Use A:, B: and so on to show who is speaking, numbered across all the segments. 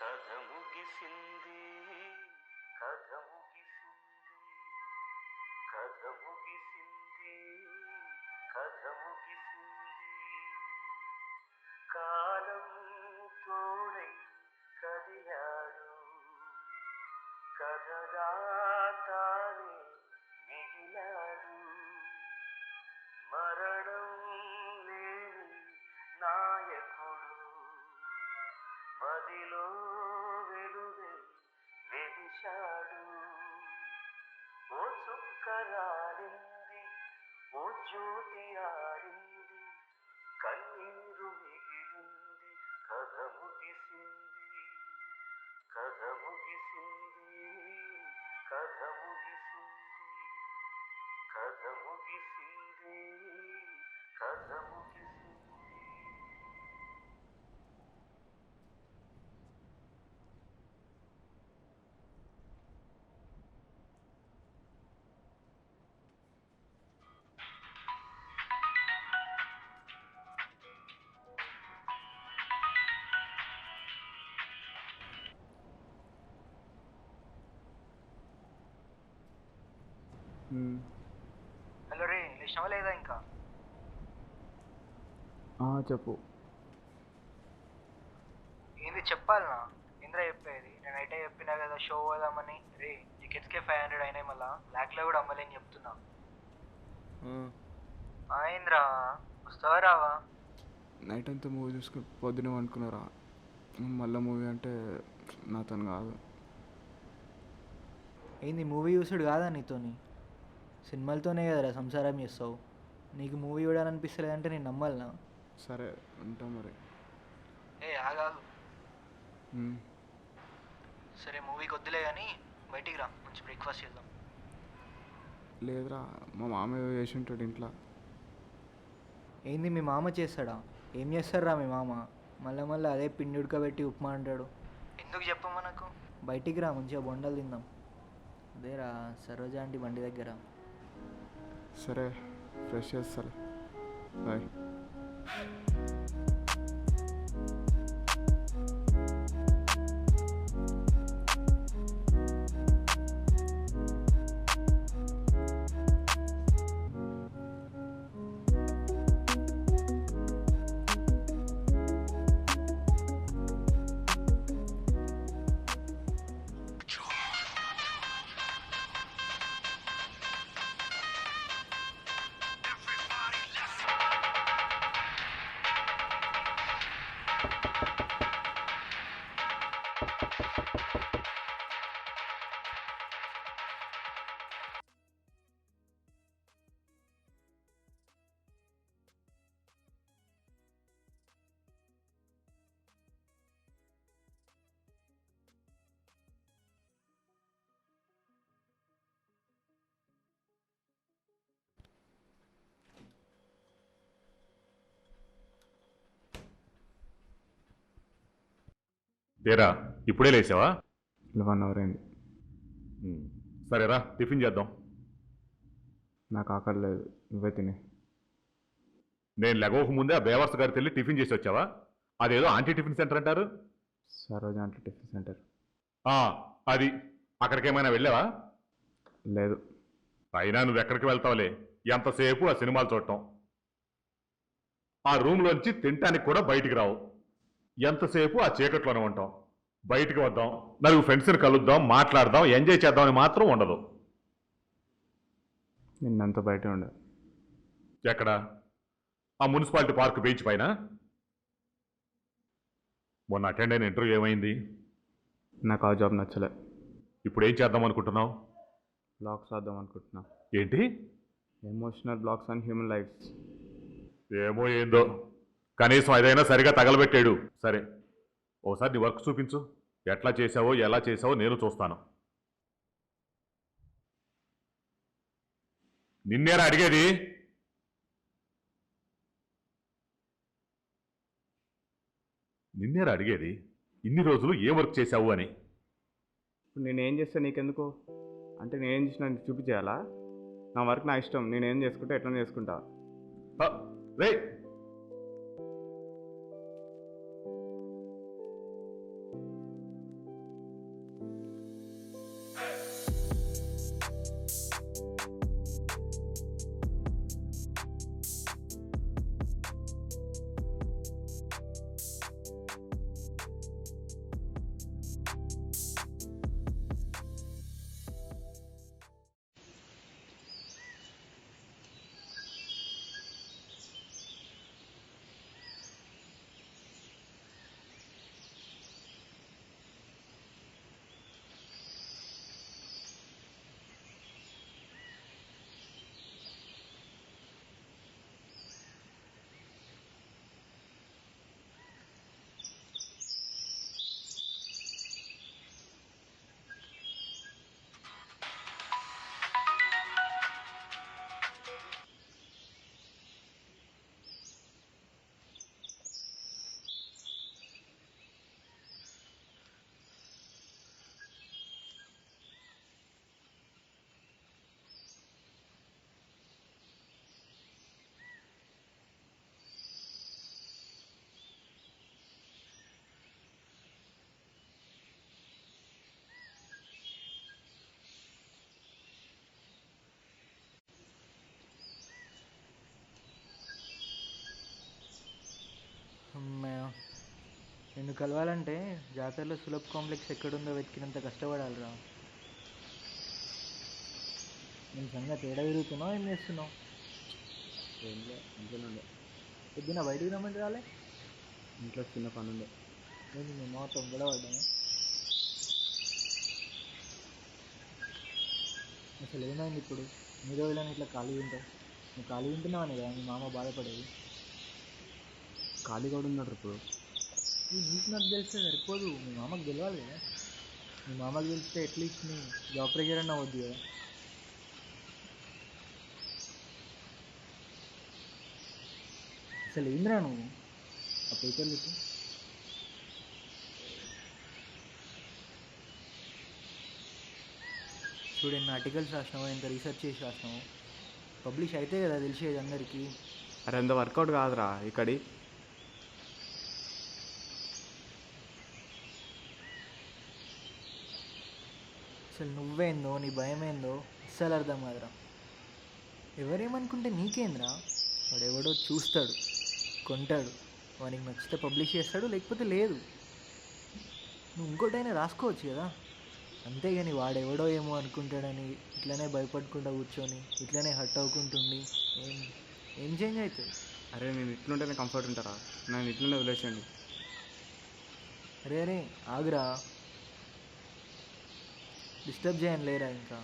A: కథ ముగిసింది కథ ముగిసింది కథ ముగిసింది కథ ముగిసింది కాలం తోడై కదిలాడు కథగా తానే మిగిలాడు మరణం లేని నాయకుడు మదిలో వెలుగై వెలిశాడు ఓ చుక్కరారింది ఓ జ్యోతి ఆరింది కన్నీరు మిగిలింది కథ ముగిసింది కథ ముగిసింది కథ ముగిసింది కథ ముగిసింది కథ ముగిసింది.
B: హలో రే, లేచినావా లేదా ఇంకా?
C: చెప్పు.
B: ఏంది చెప్పాలనా? ఇంద్ర చెప్పేది నేను అయితే చెప్పినా కదా షో పోదామని. రే టికెట్స్కే 500 అయినాయి, మళ్ళా బ్లాక్లో కూడా అమ్మలేని చెప్తున్నా. ఇంద్ర వస్తావా రావా?
C: నైట్ అంతా మూవీ చూసుకుని పొద్దున అనుకున్నారా, మళ్ళీ మూవీ అంటే నాతో కాదు.
B: ఏంది మూవీ చూసాడు కాదా నీతోని? సినిమాలతోనే కదరా సంసారం చేస్తావు. నీకు మూవీ చూడాలనిపిస్తలేదంటే నేను నమ్మాలనా?
C: సరే ఉంటా మరి.
B: ఆగాదు. సరే మూవీకి వద్దులే కానీ బయటికి రా, మంచి బ్రేక్ఫాస్ట్ చేద్దాం.
C: లేదురా, మా మామయ్య చేసి ఉంటాడు ఇంట్లో.
B: ఏంది మీ మామ చేస్తాడా? ఏం చేస్తారా మీ మామ? మళ్ళీ అదే పిండి ఉడకబెట్టి ఉప్మా అంటాడు. ఎందుకు చెప్పు మనకు? బయటికి రా, మంచిగా బొండలు తిందాం. అదేరా సరోజా ఆంటీ బండి దగ్గర.
C: సరే ఫ్రెష్ చేస్తాలే, బాయ్.
D: ఏరా ఇప్పుడే లేచావా?
C: 1 అవర్ అయింది.
D: సరేరా టిఫిన్ చేద్దాం.
C: నాకు ఆకలి లేదు, నువ్వే తిని.
D: నేను లెగవక ముందే ఆ బేవర్స్ గారికి వెళ్ళి టిఫిన్ చేసి వచ్చావా? అదేదో ఆంటీ టిఫిన్ సెంటర్ అంటారు.
C: Saroja aunty tiffin centre.
D: అది అక్కడికేమైనా వెళ్ళావా?
C: లేదు.
D: అయినా నువ్వు ఎక్కడికి వెళ్తావులే, ఎంతసేపు ఆ సినిమాలు చూడటం. ఆ రూమ్లోంచి తినటానికి కూడా బయటికి రావు. ఎంతసేపు ఆ చీకట్లోనే ఉంటాం. బయటికి వద్దాం, నలుగురు ఫ్రెండ్స్ని కలుద్దాం, మాట్లాడదాం, ఎంజాయ్ చేద్దామని మాత్రం ఉండదు.
C: నిన్నంతా బయట ఉండదు.
D: ఎక్కడ? ఆ మున్సిపాలిటీ పార్క్ బీచ్ పైన. మొన్న అటెండ్ అయిన ఇంటర్వ్యూ ఏమైంది?
C: నాకు ఆ జాబ్ నచ్చలే.
D: ఇప్పుడు ఏం చేద్దాం అనుకుంటున్నావు?
C: బ్లాగ్స్ రాద్దాం అనుకుంటున్నా.
D: ఏంటి?
C: Emotional blogs and human lifes.
D: ఏమో ఏందో, కనీసం అదైనా సరిగా తగలబెట్టాడు. సరే ఓసారి నీ వర్క్ చూపించు, ఎట్లా చేసావో ఎలా చేసావో నేను చూస్తాను. నిన్నేరా అడిగేది? ఇన్ని రోజులు ఏ వర్క్ చేశావు అని.
C: ఇప్పుడు నేనేం చేస్తా నీకెందుకు? అంటే నేనేం చేసినా నీకు చూపించేయాలా? నా వర్క్ నా ఇష్టం, నేనేం చేసుకుంటా ఎట్లా చేసుకుంటా.
D: రే
B: కలవాలంటే జాతరలో సులభ్ కాంప్లెక్స్ ఎక్కడుందో వెతికినంత కష్టపడాలిరా. నేను సంగతి తేడా తిరుగుతున్నావు, ఏం చేస్తున్నావు?
C: ఇంట్లోనే
B: పొద్దున్న బయటికి రమ్మంటే రాలే.
C: ఇంట్లో చిన్న పని ఉండే.
B: నేను మీ మొత్తం గొడవడ్డాను. అసలు ఏమైంది ఇప్పుడు? మీ రోజులని ఇట్లా ఖాళీ ఉంటావు. నువ్వు ఖాళీ ఉంటున్నావని కదా మీ మామ బాధపడేది.
C: ఖాళీ కూడా ఉన్నాడు ఇప్పుడు.
B: నీకు నాకు తెలిస్తే సరిపోదు, మీ మామకు తెలియాలి కదా. మీ మామకు తెలిస్తే అట్లీస్ట్ నీ జాబ్ ప్రెషర్ అన్న వద్దు కదా. అసలు ఏంద్రా నువ్వు? ఆ పేపర్ చెప్పు. చూడు, ఎన్ని ఆర్టికల్స్ రాసినావు, ఎంత రీసెర్చ్ చేసి రాసినావు. పబ్లిష్ అయితే కదా తెలిసేది అందరికీ.
C: అరే అంత వర్కౌట్ కాదురా ఇక్కడి.
B: అసలు నువ్వేందో నీ భయం ఏందో అస్సలు అర్థం కాదురా. ఎవరేమనుకుంటే నీకేంద్రా? వాడు ఎవడో చూస్తాడు, కొంటాడు, వానికి నచ్చితే పబ్లిష్ చేస్తాడు, లేకపోతే లేదు. నువ్వు ఇంకోటైనా రాసుకోవచ్చు కదా. అంతేగాని వాడెవడో ఏమో అనుకుంటాడని ఇట్లనే భయపడకుండా కూర్చొని ఇట్లనే హర్ట్ అవ్వకుంటుండి ఏం ఏం చేంజ్ అవుతుంది?
C: అరే నేను ఇట్లుంటేనే కంఫర్ట్ ఉంటారా? నేను ఇట్లనే వదిలేసేయండి.
B: అరే అరే ఆగురా, డిస్టర్బ్ చేయను లేరా ఇంకా.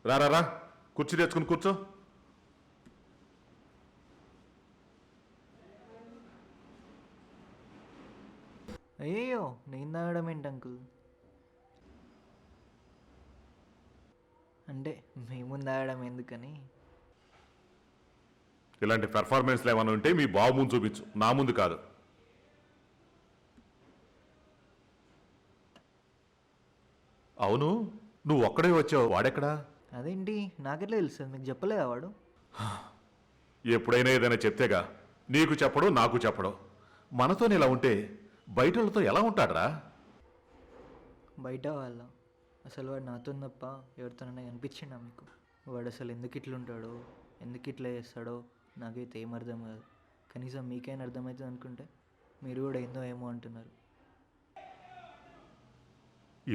D: రా రా రా, కుర్చీ తెచ్చుకుని కూర్చో.
B: అయ్యో, నేను తాగడం ఏంటి అంకుల్? అంటే మీ ముందు తాగడం ఎందుకని.
D: ఇలాంటి పెర్ఫార్మెన్స్లు ఏమైనా ఉంటే మీ బాబు ముందు చూపించు, నా ముందు కాదు. అవును, నువ్వు ఒక్కడే వచ్చావు, వాడెక్కడా?
B: అదేంటి నాకెట్లా తెలుస్తుంది? మీకు చెప్పలేదా వాడు?
D: ఎప్పుడైనా ఏదైనా చెప్తేగా, నీకు చెప్పడం నాకు చెప్పడం. మనతోనే ఇలా ఉంటే బయట వాళ్ళతో ఎలా ఉంటాడరా?
B: బయట వాళ్ళ అసలు వాడు నాతో తప్ప ఎవరితోనైనా కనిపించిండా మీకు? వాడు అసలు ఎందుకు ఇట్లుంటాడో, ఎందుకు ఇట్లా చేస్తాడో నాకైతే ఏం అర్థం కాదు. కనీసం మీకైనా అర్థమవుతుంది అనుకుంటే మీరు కూడా ఏందో ఏమో అంటున్నారు.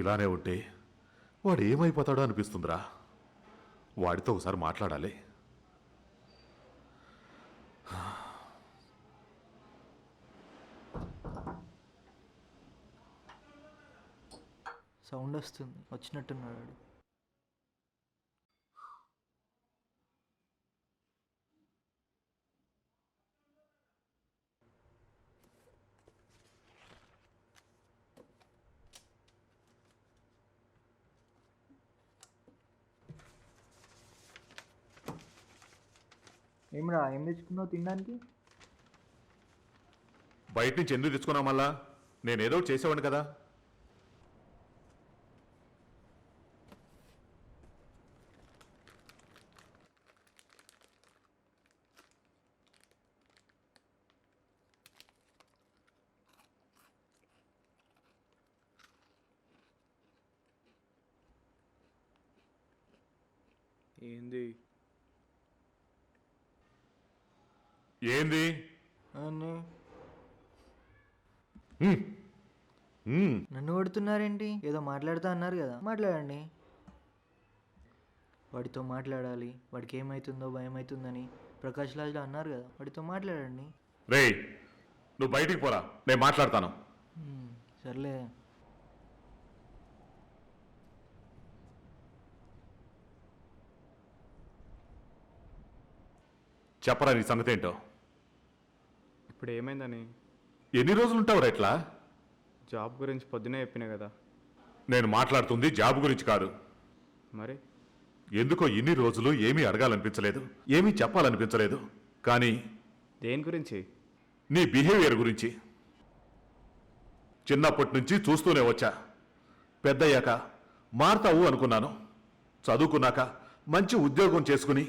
D: ఇలానే ఉంటే వాడు ఏమైపోతాడో అనిపిస్తుందిరా. వాడితో ఒకసారి మాట్లాడాలి.
B: సౌండ్ వస్తుంది, వచ్చినట్టున్నాడు వాడు. ఏమిరా, ఏం తెచ్చుకున్నావు తినడానికి?
D: బయట నుంచి ఎందుకు తెచ్చుకున్నా? మళ్ళా నేనేదో ఒకటి చేసేవాడిని కదా.
C: ఏంది
D: ఏంది?
B: అవును.
D: హ్మ్.
B: నన్ను కొడుతున్నారేంటి? ఏదో మాట్లాడుతా అన్నారు కదా, మాట్లాడండి. వాడితో మాట్లాడాలి, వాడికి ఏమవుతుందో భయం అవుతుందని ప్రకాష్ రాజ్లో అన్నారు కదా, వాడితో మాట్లాడండి.
D: రేయ్, నువ్వు బయటికి పోరా, నేను మాట్లాడతాను.
B: సర్లే.
D: చెప్పరా నీ సంగతి ఏంటో?
C: ఇప్పుడు ఏమైందని?
D: ఎన్ని రోజులు ఉంటావురా ఇట్లా?
C: జాబ్ గురించి పొద్దునే చెప్పినా కదా.
D: నేను మాట్లాడుతుంది జాబ్ గురించి కాదు.
C: మరి
D: ఎందుకో ఇన్ని రోజులు ఏమీ అడగాలనిపించలేదు, ఏమీ చెప్పాలనిపించలేదు. కానీ
C: దేని గురించి?
D: నీ బిహేవియర్ గురించి. చిన్నప్పటి నుంచి చూస్తూనే వచ్చా. పెద్దయ్యాక మారతావు అనుకున్నాను. చదువుకున్నాక మంచి ఉద్యోగం చేసుకుని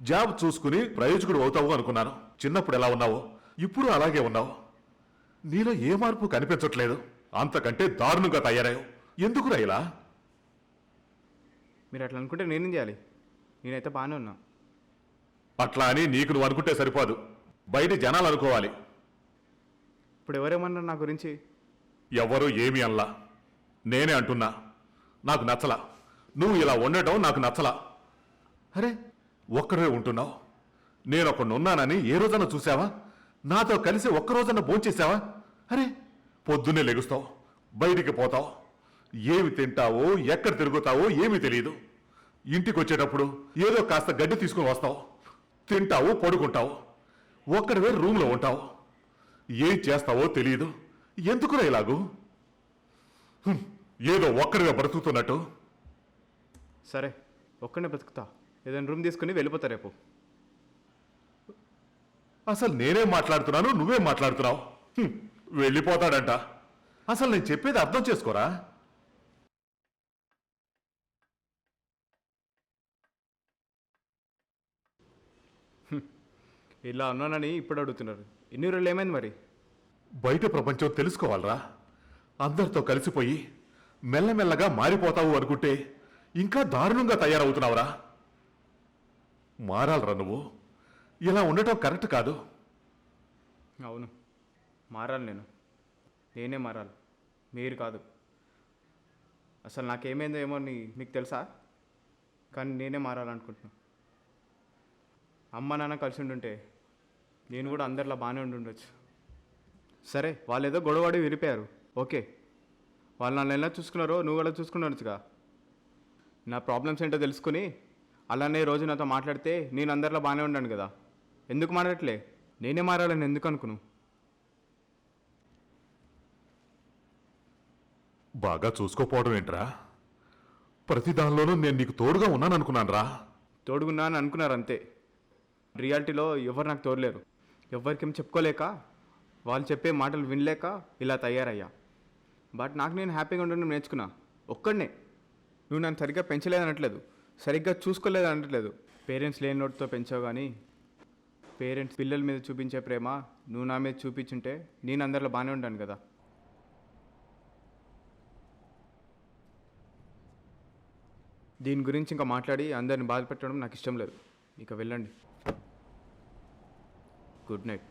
D: జాబ్ చూసుకుని ప్రయోజకుడు అవుతావు అనుకున్నాను. చిన్నప్పుడు ఎలా ఉన్నావో ఇప్పుడు అలాగే ఉన్నావు. నీలో ఏ మార్పు కనిపించట్లేదు. అంతకంటే దారుణంగా తయారయ్యావు. ఎందుకురా ఇలా?
C: మీరు అట్లా అనుకుంటే నేనేం చేయాలి? నేనైతే బాగానే ఉన్నా.
D: అట్లా అని నీకు నువ్వు అనుకుంటే సరిపోదు, బయట జనాలు అనుకోవాలి.
C: ఇప్పుడు ఎవరేమన్నారు నా గురించి?
D: ఎవరు ఏమి అనలా, నేనే అంటున్నా. నాకు నచ్చలా, నువ్వు ఇలా ఉండటం నాకు నచ్చలా. అరే ఒక్కడే ఉంటున్నావు, నేను ఒకడున్నానని ఏ రోజన్నా చూసావా? నాతో కలిసి ఒక్కరోజన్నా భోంచేసావా? అరే పొద్దున్నే లెగుస్తావు, బయటికి పోతావు, ఏమి తింటావో ఎక్కడ తిరుగుతావో ఏమీ తెలియదు. ఇంటికి వచ్చేటప్పుడు ఏదో కాస్త గడ్డి తీసుకుని వస్తావు, తింటావు, పడుకుంటావు, ఒక్కడివే రూమ్లో ఉంటావు. ఏం చేస్తావో తెలియదు. ఎందుకురా ఇలాగూ? ఏదో ఒక్కడిగా బ్రతుకుతున్నట్టు.
C: సరే ఒక్కడే బ్రతుకుతా, ఏదైనా రూమ్ తీసుకుని వెళ్ళిపోతా రేపు.
D: అసలు నేనేం మాట్లాడుతున్నాను, నువ్వేం మాట్లాడుతున్నావు? వెళ్ళిపోతాడంట. అసలు నేను చెప్పేది అర్థం చేసుకోరా?
C: ఇలా ఉన్నానని ఇప్పుడు అడుగుతున్నారు. ఎన్ని రోజులు ఏమైంది మరి?
D: బయట ప్రపంచం తెలుసుకోవాలరా. అందరితో కలిసిపోయి మెల్లమెల్లగా మారిపోతావు అనుకుంటే ఇంకా దారుణంగా తయారవుతున్నావురా. మారాలరా నువ్వు. ఇలా ఉండటం కరెక్ట్ కాదు.
C: అవును, మారాలి. నేనే మారాలి, మీరు కాదు. అసలు నాకేమైందో ఏమో మీకు తెలుసా? కానీ నేనే మారాలనుకుంటున్నాను. అమ్మ నాన్న కలిసి ఉండుంటే నేను కూడా అందరిలా బాగానే ఉండొచ్చు. సరే వాళ్ళు ఏదో గొడవడి విరిపోయారు, ఓకే. వాళ్ళు నన్ను ఎలా చూసుకున్నారో నువ్వు కూడా చూసుకున్నారుగా. నా ప్రాబ్లమ్స్ ఏంటో తెలుసుకుని అలానే రోజు నాతో మాట్లాడితే నేను అందరిలో బాగానే ఉన్నాను కదా. ఎందుకు మాట్లాడట్లే? నేనే మారాలని ఎందుకు అనుకును?
D: బాగా చూసుకోపోవడం ఏంట్రా? ప్రతి దానిలోనూ నేను నీకు తోడుగా ఉన్నాను అనుకున్నాను రా.
C: తోడుగున్నా అని అనుకున్నారు అంతే. రియాలిటీలో ఎవరు నాకు తోడలేరు. ఎవరికేం చెప్పుకోలేక, వాళ్ళు చెప్పే మాటలు వినలేక ఇలా తయారయ్యా. బట్ నాకు నేను హ్యాపీగా ఉండడం నేర్చుకున్నా. ఒక్కడనే. నువ్వు నన్ను సరిగ్గా పెంచలేదు అనట్లేదు, సరిగ్గా చూసుకోలేదు అనట్లేదు. పేరెంట్స్ లేని నోటితో పెంచావు, కానీ పేరెంట్స్ పిల్లల మీద చూపించే ప్రేమ నువ్వు నా మీద చూపించుంటే నేను అందరిలో బాగానే ఉంటాను కదా. దీని గురించి ఇంకా మాట్లాడి అందరిని బాధ పెట్టడం నాకు ఇష్టం లేదు. ఇక వెళ్ళండి. Good night.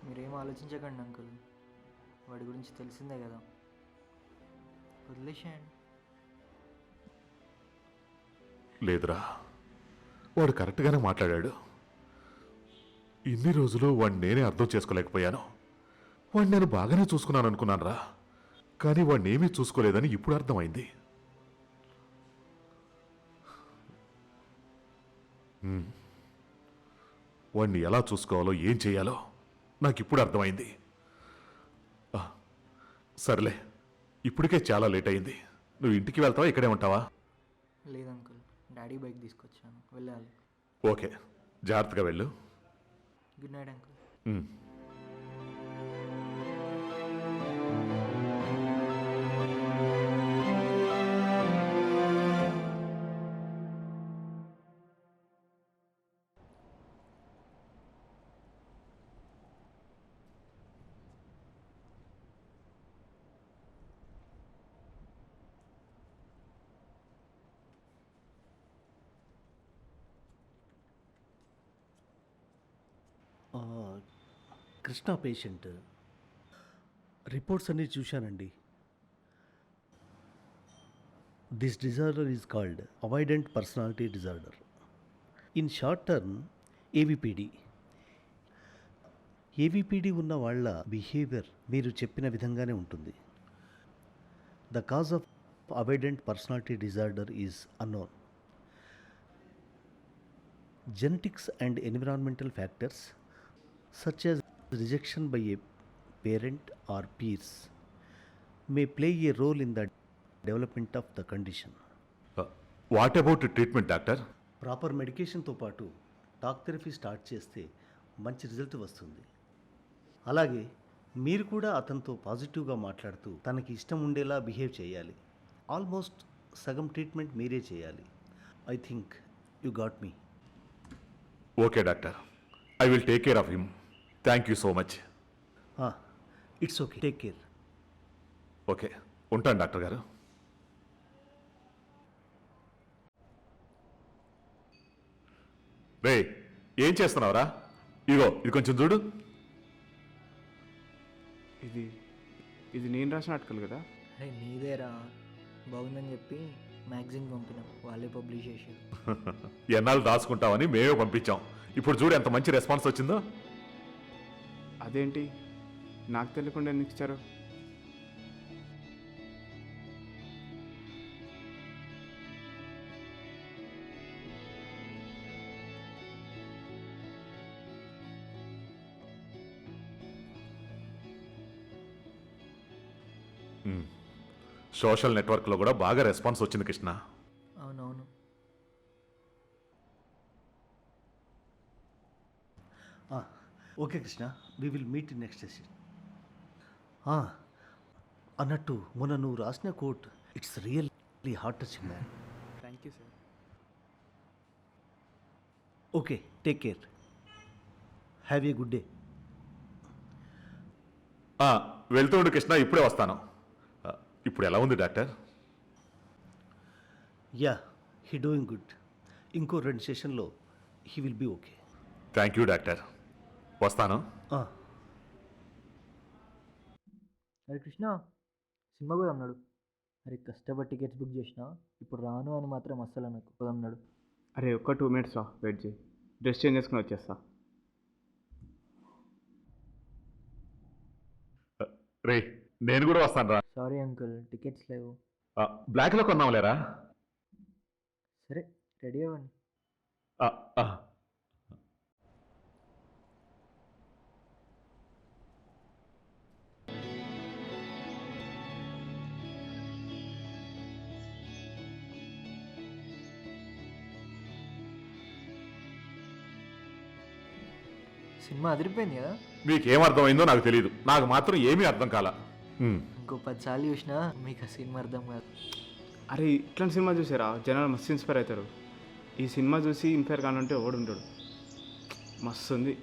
B: మీరేం ఆలోచించకండి అంకుల్, వాడి గురించి తెలిసిందే కదా, వదిలేసేయండి.
D: లేదురా, వాడు కరెక్ట్గానే మాట్లాడాడు. ఇన్ని రోజులు వాడిని నేనే అర్థం చేసుకోలేకపోయాను. వాడిని నేను బాగానే చూసుకున్నాను అనుకున్నాను రా, కానీ వాడిని ఏమీ చూసుకోలేదని ఇప్పుడు అర్థమైంది. వాడిని ఎలా చూసుకోవాలో ఏం చేయాలో నాకు ఇప్పుడు అర్థమైంది. సర్లే, ఇప్పటికే చాలా లేట్ అయింది. నువ్వు ఇంటికి వెళ్తావా, ఇక్కడే ఉంటావా?
B: లేదు అంకుల్, డాడీ బైక్ తీసుకొచ్చాను, వెళ్ళాలి.
D: ఓకే, జాగ్రత్తగా వెళ్ళు.
B: Good night uncle.
E: Krishna patient reports అన్నీ చూశానండి. This disorder is called avoidant personality disorder. In short term AVPD. AVPD ఉన్న వాళ్ళ బిహేవియర్ మీరు చెప్పిన విధంగానే ఉంటుంది. The cause of avoidant personality disorder is unknown. Genetics and environmental factors, such as rejection by a parent or peers, may play a role in the development of the condition.
D: What about treatment doctor?
E: Proper మెడికేషన్తో పాటు talk therapy start చేస్తే మంచి result వస్తుంది. అలాగే మీరు కూడా అతనితో పాజిటివ్గా మాట్లాడుతూ తనకి ఇష్టం ఉండేలా బిహేవ్ చేయాలి. ఆల్మోస్ట్ సగం ట్రీట్మెంట్ మీరే చేయాలి. I think you got me.
D: Okay doctor, I will take care of him. Thank you so much.
E: It's okay, take care.
D: Okay, ఉంటాను డాక్టర్ గారు. రే, ఏం చేస్తున్నావురా? ఇగో ఇది కొంచెం చూడు.
C: ఇది ఇది నేను రాసిన ఆర్టికల్ కదా?
B: అరే నీదేరా, బాగుందని చెప్పి మ్యాగజైన్ పంపినాం, వాళ్ళే పబ్లిష్ చేసారు.
D: ఎన్నాళ్ళు దాచుకుంటామని మేమే పంపించాం. ఇప్పుడు చూడు ఎంత మంచి రెస్పాన్స్ వచ్చిందో.
C: అదేంటి నాకు తెలియకుండా ఎందుకు ఇచ్చారు?
D: సోషల్ నెట్వర్క్లో కూడా బాగా రెస్పాన్స్ వచ్చింది కృష్ణ.
B: అవునవును.
E: Okay Krishna, we will meet in next session. అన్నట్టు మొన్న నువ్వు రాసిన quote, it's really heart touching man.
C: Thank you sir.
E: Okay, take care. Have a good day.
D: వెళ్తూ ఉండు కృష్ణ, ఇప్పుడే వస్తాను. ఇప్పుడు ఎలా ఉంది doctor?
E: Yeah, he doing good. ఇంకో 2 సెషన్లో he will be okay.
D: Thank you doctor, వస్తాను.
B: అరే కృష్ణ, సినిమా కూడా అన్నాడు. అరే కష్టపడి టికెట్స్ బుక్ చేసిన, ఇప్పుడు రాను అని మాత్రం అస్సలు నాకు పోదన్నాడు.
C: అరే ఒక్క 2 minutes రా, వెయిట్ చేయి, డ్రెస్ చేంజ్ చేసుకుని వచ్చేస్తా.
D: రే, నేను కూడా వస్తాను రా.
B: సారీ అంకుల్, టికెట్స్ లేవు.
D: బ్లాక్లో కొన్నాంలేరా.
B: సరే రెడీ అవ్వండి. సినిమా అదిరిపోయింది కదా.
D: మీకేం అర్థమైందో నాకు తెలియదు, నాకు మాత్రం ఏమీ అర్థం కాల.
B: ఇంకో 10 సార్లు చూసినా మీకు ఆ సినిమా అర్థం కాదు.
C: అరే ఇట్లాంటి సినిమా చూసారా, జనాలు మస్తు ఇన్స్పైర్ అవుతారు. ఈ సినిమా చూసి ఇన్స్పైర్ కానంటే ఎవడు ఉంటాడు. మస్తు ఉంది.